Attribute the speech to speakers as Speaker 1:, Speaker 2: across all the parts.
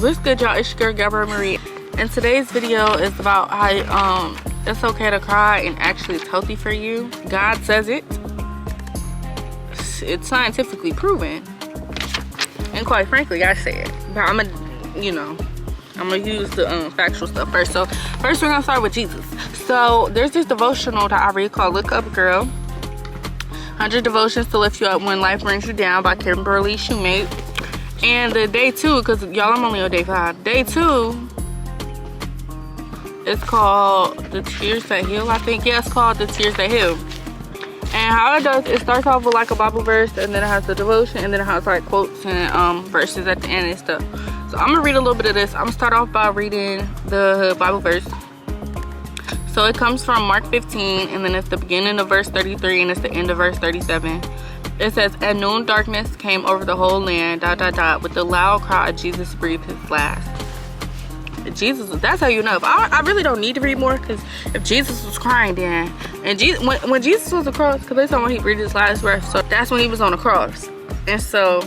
Speaker 1: What's good, y'all? It's your girl Gabrielle Marie, and today's video is about how it's okay to cry and actually it's healthy for you. God says it. It's scientifically proven, and quite frankly, I say it. But I'm gonna use the factual stuff first. So first, we're gonna start with Jesus. So there's this devotional that I read called "Look Up, Girl: 100 Devotions to Lift You Up When Life Brings You Down" by Kimberly Shoemate. And the day 2, because y'all, I'm only on day 5. Day 2 is called The Tears That Heal, I think. Yeah, it's called The Tears That Heal. And how it does, it starts off with like a Bible verse, and then it has the devotion, and then it has like quotes and verses at the end and stuff. So I'm gonna read a little bit of this. I'm gonna start off by reading the Bible verse. So it comes from Mark 15, and then it's the beginning of verse 33, and it's the end of verse 37. It says, "At noon, darkness came over the whole land, ... With a loud cry, Jesus breathed his last." Jesus, that's how you know. I really don't need to read more, because if Jesus was crying then, and when Jesus was on the cross, because that's when he breathed his last breath, so that's when he was on the cross. And so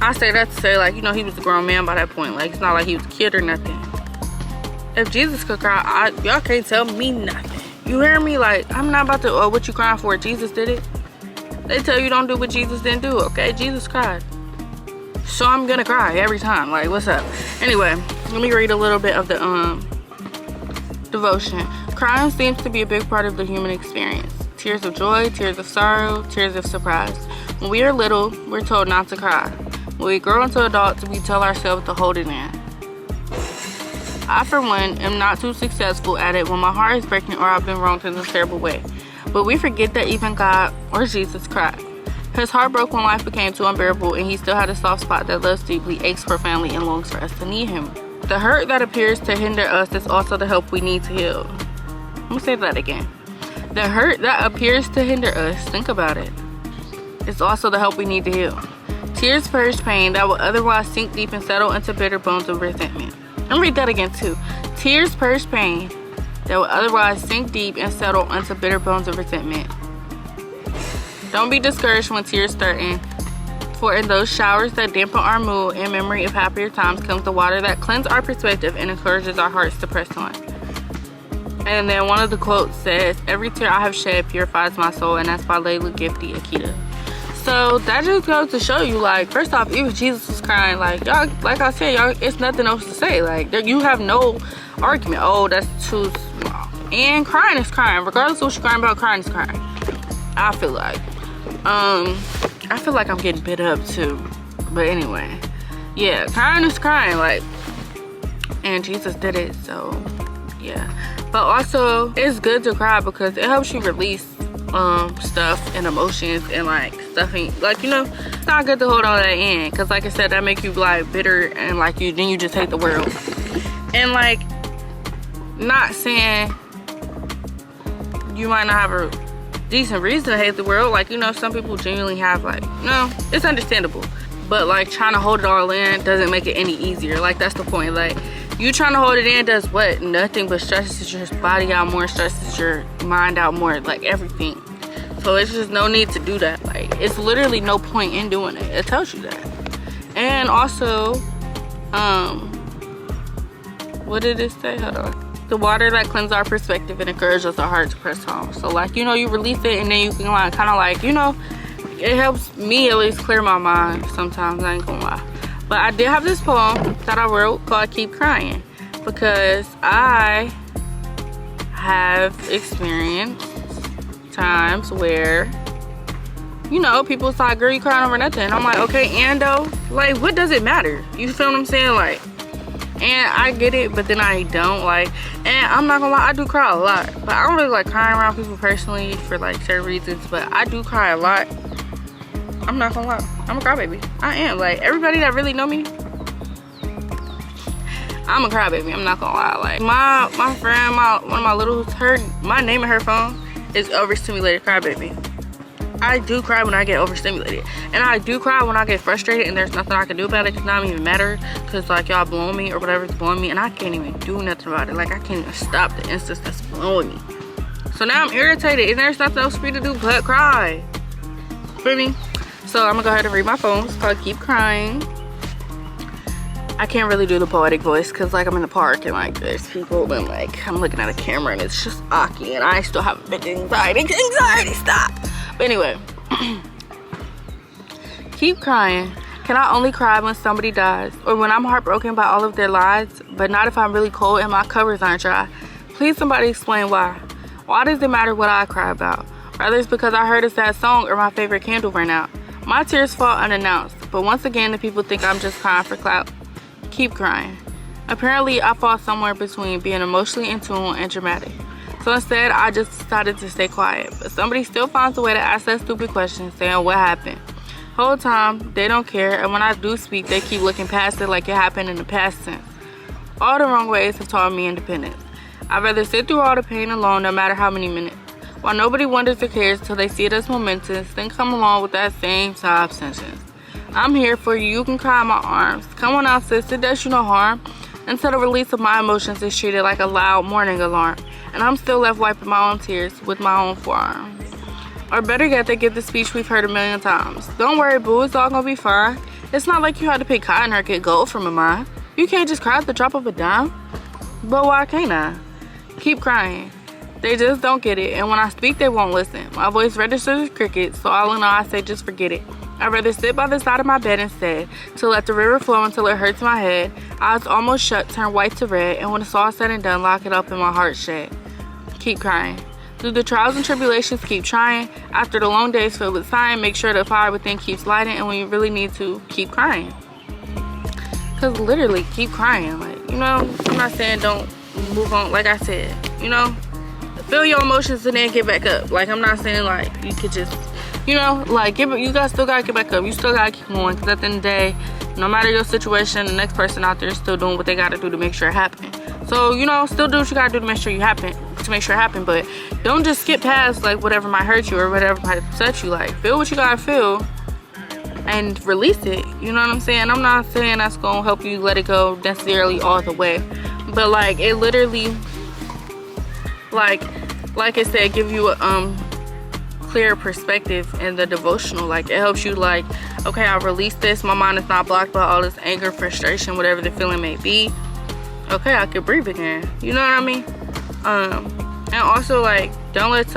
Speaker 1: I say that to say, like, he was a grown man by that point. Like, it's not like he was a kid or nothing. If Jesus could cry, y'all can't tell me nothing. You hear me? Like, I'm not about to, oh, what you crying for? Jesus did it. They tell you don't do what Jesus didn't do, okay? Jesus cried. So I'm gonna cry every time. Like, what's up? Anyway, let me read a little bit of the devotion. Crying seems to be a big part of the human experience. Tears of joy, tears of sorrow, tears of surprise. When we are little, we're told not to cry. When we grow into adults, we tell ourselves to hold it in. I, for one, am not too successful at it when my heart is breaking or I've been wronged in a terrible way. But we forget that even God or Jesus cried. His heart broke when life became too unbearable, and he still had a soft spot that loves deeply, aches profoundly, and longs for us to need him. The hurt that appears to hinder us is also the help we need to heal. I'm gonna say that again. The hurt that appears to hinder us, think about it, it's also the help we need to heal. Tears purge pain that will otherwise sink deep and settle into bitter bones of resentment. Let me read that again too. Tears purge pain that will otherwise sink deep and settle into bitter bones of resentment. Don't be discouraged when tears threaten, for in those showers that dampen our mood and memory of happier times comes the water that cleanses our perspective and encourages our hearts to press on. And then one of the quotes says, "Every tear I have shed purifies my soul," and that's by Layla Gifty Akita. So that just goes to show you, like, first off, even Jesus was crying. Like, y'all, like I said, y'all, it's nothing else to say. Like, you have no argument. Oh, that's too small. And crying is crying. Regardless of what you're crying about, crying is crying. I feel like. I feel like I'm getting bit up too. But anyway, yeah, crying is crying. Like, and Jesus did it, so yeah. But also, it's good to cry because it helps you release stuff and emotions and like stuff, like, it's not good to hold all that in, because like I said, that make you like bitter and like then you just hate the world. And like, not saying you might not have a decent reason to hate the world, like, some people genuinely have, like, it's understandable, but like trying to hold it all in doesn't make it any easier. Like, that's the point. Like, you trying to hold it in does what? Nothing but stresses your body out more, stresses your mind out more, like everything. So it's just no need to do that. Like, it's literally no point in doing it. It tells you that. And also, what did it say? Hold on. The water that cleanses our perspective and encourages our heart to press on. So like, you release it, and then you can like kind of like, it helps me at least clear my mind sometimes, I ain't gonna lie. But I did have this poem that I wrote called "Keep Crying," because I have experienced times where, people say, "Girl, you crying over nothing." And I'm like, okay, and though, like, what does it matter? You feel what I'm saying? Like, and I get it, but then I don't, like, and I'm not gonna lie, I do cry a lot, but I don't really like crying around people personally for like certain reasons, but I do cry a lot. I'm not gonna lie, I'm a crybaby. I am. Like, everybody that really know me, I'm a crybaby. I'm not gonna lie. Like, my friend, one of my littles, my name in her phone is Overstimulated Crybaby. I do cry when I get overstimulated, and I do cry when I get frustrated and there's nothing I can do about it. It's not even matter, because like, y'all blowing me or whatever's blowing me, and I can't even do nothing about it. Like, I can't even stop the instance that's blowing me. So now I'm irritated, and there's nothing else for me to do but cry. Feel me? So I'm gonna go ahead and read my poem. It's called "Keep Crying." I can't really do the poetic voice because like I'm in the park and like there's people and like I'm looking at a camera and it's just awky and I still have a big anxiety, stop. But anyway, keep crying. Can I only cry when somebody dies or when I'm heartbroken by all of their lives, but not if I'm really cold and my covers aren't dry? Please somebody explain why. Why does it matter what I cry about? Whether it's because I heard a sad song or my favorite candle ran out. My tears fall unannounced, but once again the people think I'm just crying for clout. Keep crying. Apparently I fall somewhere between being emotionally in tune and dramatic. So instead I just decided to stay quiet, but somebody still finds a way to ask that stupid question saying what happened. Whole time they don't care, and when I do speak they keep looking past it like it happened in the past tense. All the wrong ways have taught me independence. I'd rather sit through all the pain alone no matter how many minutes. While nobody wonders or cares till they see it as momentous, then come along with that same sob sentence. I'm here for you, you can cry in my arms. Come on out sis, it does you no harm. Instead of release of my emotions is treated like a loud morning alarm. And I'm still left wiping my own tears with my own forearm. Or better yet, they give the speech we've heard a million times. Don't worry boo, it's all gonna be fine. It's not like you had to pick cotton or get gold from a mine. You can't just cry at the drop of a dime. But why can't I? Keep crying. They just don't get it, and when I speak they won't listen. My voice registers as crickets, so all in all I say just forget it. I'd rather sit by the side of my bed instead, to let the river flow until it hurts my head. Eyes almost shut, turn white to red, and when it's all said and done, lock it up in my heart shed. Keep crying. Through the trials and tribulations, keep trying. After the long days filled with sighing, make sure the fire within keeps lighting, and when you really need to, keep crying. Cause literally, keep crying. Like, you know, I'm not saying don't move on, like I said, you know, feel your emotions and then get back up. Like, I'm not saying like you could just, you know, like still gotta get back up. You still gotta keep going, because at the end of the day, no matter your situation, the next person out there is still doing what they gotta do to make sure it happens. So, you know, still do what you gotta do to make sure it happen, but don't just skip past like whatever might hurt you or whatever might upset you. Like, feel what you gotta feel and release it. You know what I'm saying? I'm not saying that's gonna help you let it go necessarily all the way, but like it literally, like I said, give you a clear perspective in the devotional. Like, it helps you like, okay, I released this, my mind is not blocked by all this anger, frustration, whatever the feeling may be. Okay, I can breathe again. You know what I mean? And also, like, don't let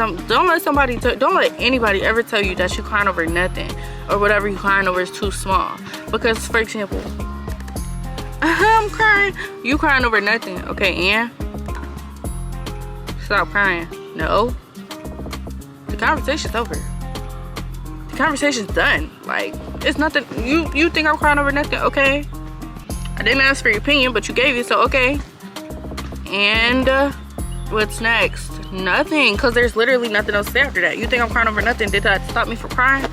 Speaker 1: anybody ever tell you that you're crying over nothing or whatever you're crying over is too small. Because, for example, I'm crying, you crying over nothing. Okay, and stop crying. No, the conversation's over. The conversation's done. Like, it's nothing. You think I'm crying over nothing? Okay, I didn't ask for your opinion, but you gave it, so okay. And what's next? Nothing, because there's literally nothing else to say after that. You think I'm crying over nothing? Did that stop me from crying?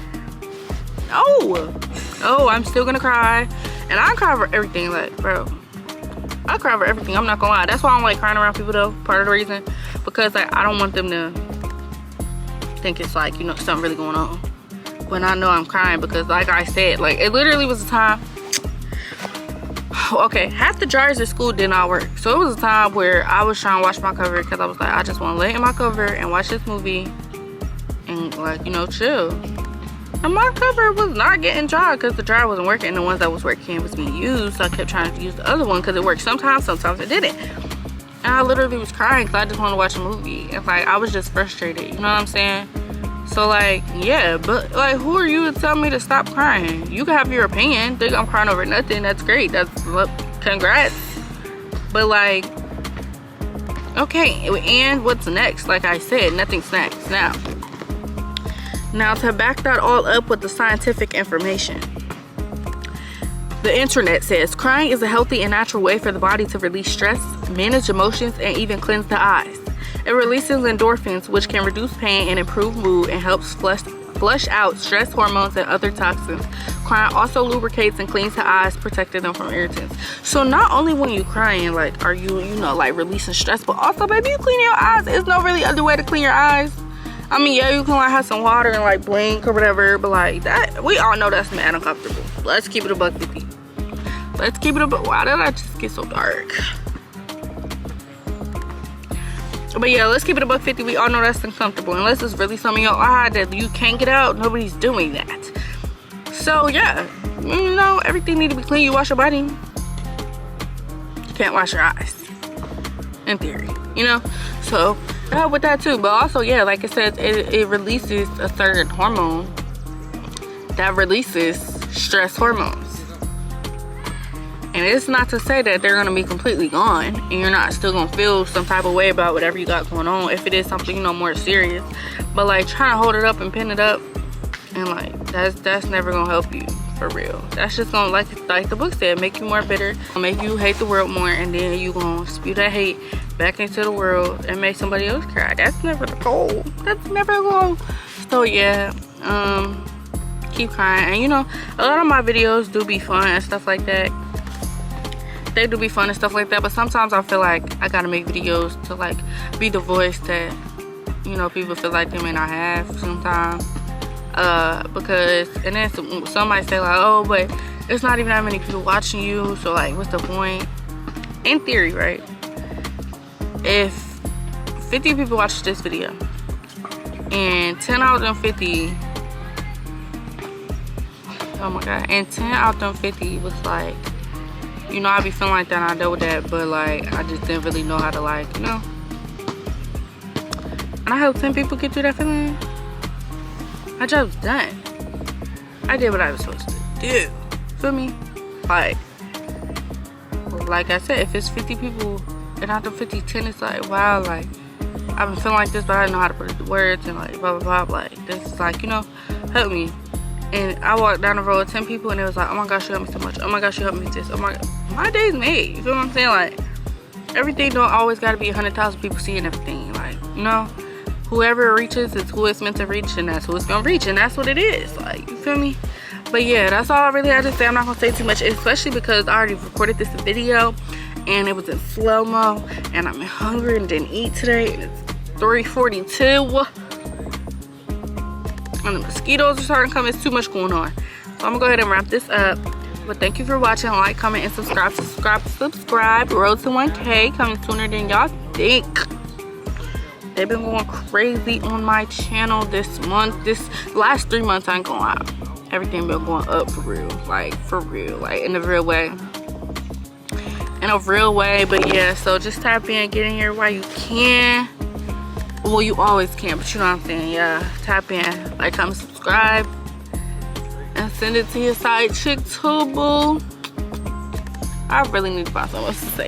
Speaker 1: No, I'm still gonna cry, and I cry over everything. Like, bro, I cry over everything. I'm not gonna lie. That's why I don't like crying around people, though. Part of the reason, because like, I don't want them to think it's like, you know, something really going on when I know I'm crying. Because like I said, like, it literally was a time. Okay, half the dryers at school did not work, so it was a time where I was trying to wash my cover because I was like, I just want to lay in my cover and watch this movie and, like, you know, chill. And my cover was not getting dry because the dryer wasn't working, and the ones that was working was being used, so I kept trying to use the other one because it worked sometimes it didn't. And I literally was crying because I just wanted to watch a movie, and like, I was just frustrated, you know what I'm saying? So like, yeah, but like, who are you to tell me to stop crying? You can have your opinion, think I'm crying over nothing, that's great, that's, congrats. But like, okay, and what's next? Like I said, nothing's next. Now to back that all up with the scientific information, the internet says crying is a healthy and natural way for the body to release stress, manage emotions, and even cleanse the eyes. It releases endorphins, which can reduce pain and improve mood, and helps flush out stress hormones and other toxins. Crying also lubricates and cleans the eyes, protecting them from irritants. So not only when you're crying, like, are you, you know, like, releasing stress, but also, baby, you clean your eyes. There's no really other way to clean your eyes. I mean, yeah, you can like have some water and like blink or whatever, but like that, we all know that's mad uncomfortable. Let's keep it a $1.50. Let's keep it a buck. Why did I just get so dark? But yeah, let's keep it a $1.50. We all know that's uncomfortable. Unless it's really something in your eye that you can't get out, nobody's doing that. So yeah, you know, everything need to be clean. You wash your body. you can't wash your eyes, in theory, you know? So it help with that too. But also, yeah, like it says, it releases a certain hormone that releases stress hormones. And it's not to say that they're gonna be completely gone and you're not still gonna feel some type of way about whatever you got going on if it is something, you know, more serious. But like trying to hold it up and pin it up, and like that's never gonna help you, for real. That's just gonna, like the book said, make you more bitter, make you hate the world more, and then you gonna spew that hate back into the world and make somebody else cry. That's never the goal. That's never gonna. So yeah, keep crying. And you know, a lot of my videos do be fun and stuff like that. They do be fun and stuff like that, but sometimes I feel like I gotta make videos to like be the voice that, you know, people feel like they may not have sometimes. Because, and then some might say like, oh, but it's not even that many people watching you, so like what's the point? In theory, right? If 50 people watch this video and 10 out of them 50, oh my god, and 10 out of them 50 was like, you know, I be feeling like that and I dealt with that, but like I just didn't really know how to, like, you know, and I helped 10 people get through that feeling. My job's done. I did what I was supposed to do. Feel me? Like I said, if it's 50 people and out of 50, 10, it's like, wow, like I've been feeling like this, but I didn't know how to put it into words, and like blah blah blah. Like this is like, you know, help me. And I walked down the road with 10 people and it was like, oh my gosh, you helped me so much. Oh my gosh, you helped me with this. Oh my day's made. You feel what I'm saying? Like, everything don't always gotta be 100,000 people seeing everything. Like, you know, whoever reaches is who it's meant to reach, and that's who it's gonna reach, and that's what it is. Like, you feel me? But yeah, that's all I really had to say. I'm not gonna say too much, especially because I already recorded this video and it was in slow-mo, and I'm hungry and didn't eat today. And it's 3:42. And the mosquitoes are starting to come. It's too much going on. So I'm gonna go ahead and wrap this up. But thank you for watching. Like, comment, and subscribe. Road to 1K coming sooner than y'all think. They've been going crazy on my channel this month. This last 3 months, I ain't gonna lie. Everything been going up for real. Like, for real. Like, in a real way. In a real way. But yeah, so just tap in, get in here while you can. Well, you always can, but you know what I'm saying. Yeah, tap in, like, comment, subscribe, and send it to your side chick too, boo. I really need to find something else to say.